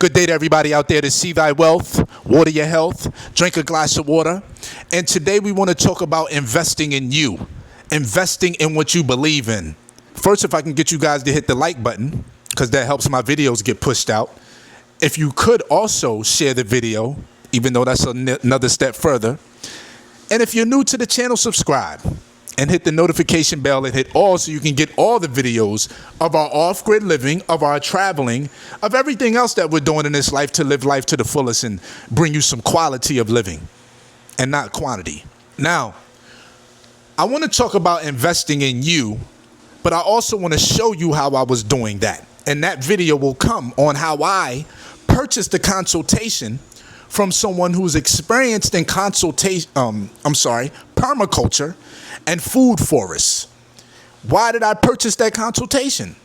Good day to everybody out there to see thy wealth, water your health, drink a glass of water. And today we want to talk about investing in you, investing in what you believe in. First, if I can get you guys to hit the like button, because that helps my videos get pushed out. If you could also share the video, even though that's another step further. And if you're new to the channel, subscribe and hit the notification bell and hit all so you can get all the videos of our off-grid living, of our traveling, of everything else that we're doing in this life to live life to the fullest and bring you some quality of living and not quantity. Now, I want to talk about investing in you, but I also want to show you how I was doing that. And that video will come on how I purchased a consultation from someone who's experienced in permaculture and food forests. Why did I purchase that consultation?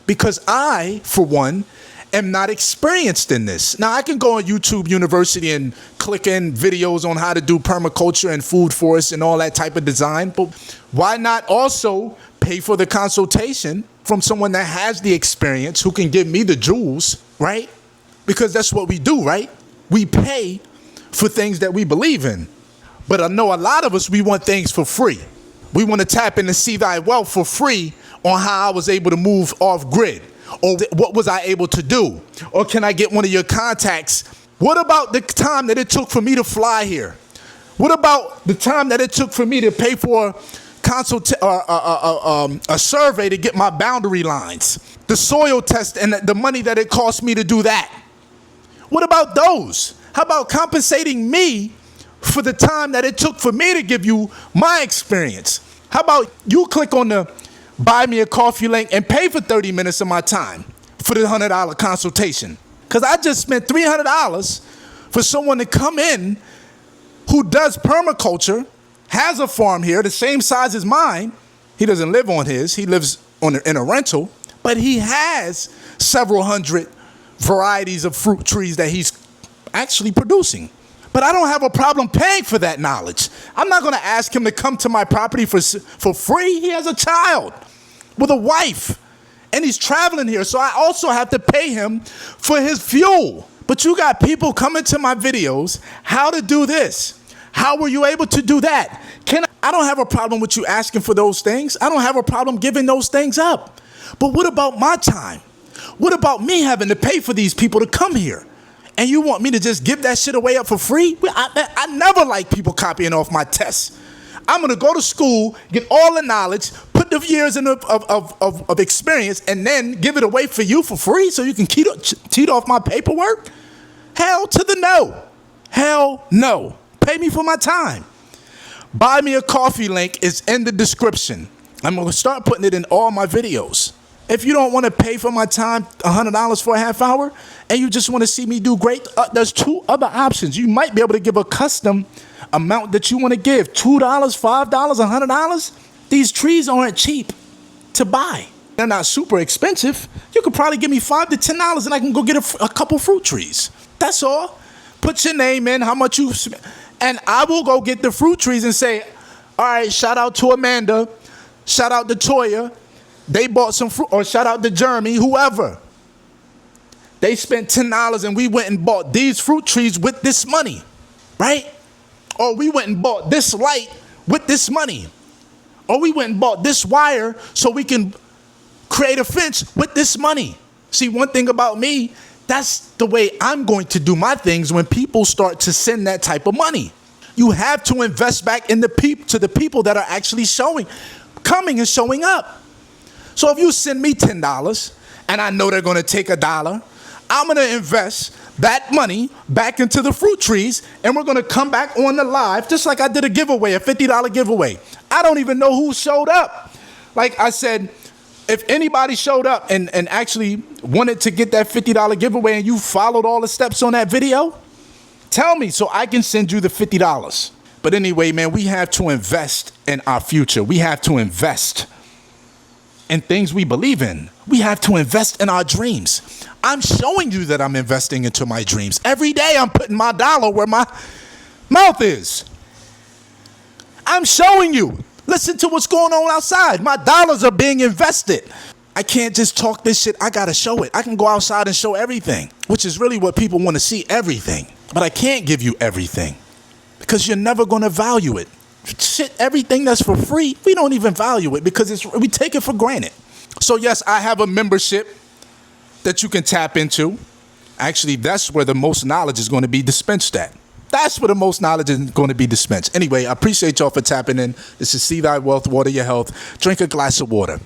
Because I, for one, am not experienced in this. Now, I can go on YouTube University and click in videos on how to do permaculture and food forests and all that type of design, but why not also pay for the consultation from someone that has the experience who can give me the jewels, right? Because that's what we do, right? We pay for things that we believe in. But I know a lot of us, we want things for free. We want to tap in and see thy wealth for free on how I was able to move off grid. Or what was I able to do? Or can I get one of your contacts? What about the time that it took for me to fly here? What about the time that it took for me to pay for a survey to get my boundary lines? The soil test and the money that it cost me to do that. What about those? How about compensating me for the time that it took for me to give you my experience? How about you click on the buy me a coffee link and pay for 30 minutes of my time for the $100 consultation? Because I just spent $300 for someone to come in who does permaculture, has a farm here the same size as mine. He doesn't live on his, he lives in a rental, but he has several hundred varieties of fruit trees that he's actually producing. But I don't have a problem paying for that knowledge. I'm not going to ask him to come to my property for free. He has a child with a wife, and he's traveling here, so I also have to pay him for his fuel. But you got people coming to my videos, how to do this. How were you able to do that? I don't have a problem with you asking for those things. I don't have a problem giving those things up. But what about my time? What about me having to pay for these people to come here? And you want me to just give that shit away up for free? I never like people copying off my tests. I'm going to go to school, get all the knowledge, put the years of experience, and then give it away for you for free so you can cheat off my paperwork? Hell to the no. Hell no. Pay me for my time. Buy me a coffee link is in the description. I'm going to start putting it in all my videos. If you don't want to pay for my time, $100 for a half hour, and you just want to see me do great, there's two other options. You might be able to give a custom amount that you want to give. $2, $5, $100. These trees aren't cheap to buy. They're not super expensive. You could probably give me $5 to $10 and I can go get a couple fruit trees. That's all. Put your name in, how much you spend, and I will go get the fruit trees and say, all right, shout out to Amanda, shout out to Toya. They bought some fruit, or shout out to Jeremy, whoever. They spent $10 and we went and bought these fruit trees with this money, right? Or we went and bought this light with this money. Or we went and bought this wire so we can create a fence with this money. See, one thing about me, that's the way I'm going to do my things when people start to send that type of money. You have to invest back in the people that are actually coming and showing up. So if you send me $10 and I know they're going to take $1, I'm going to invest that money back into the fruit trees, and we're going to come back on the live just like I did a giveaway, a $50 giveaway. I don't even know who showed up. Like I said, if anybody showed up and actually wanted to get that $50 giveaway and you followed all the steps on that video, tell me so I can send you the $50. But anyway, man, we have to invest in our future. We have to invest in things we believe in. We have to invest in our dreams. I'm showing you that I'm investing into my dreams. Every day I'm putting my dollar where my mouth is. I'm showing you. Listen to what's going on outside. My dollars are being invested. I can't just talk this shit. I got to show it. I can go outside and show everything, which is really what people want to see, everything. But I can't give you everything because you're never going to value it. Shit, everything that's for free, we don't even value it because we take it for granted. So yes, I have a membership that you can tap into. Actually, that's where the most knowledge is going to be dispensed at. That's where the most knowledge is going to be dispensed. Anyway, I appreciate y'all for tapping in. This is See Thy Wealth, Water Your Health. Drink a glass of water.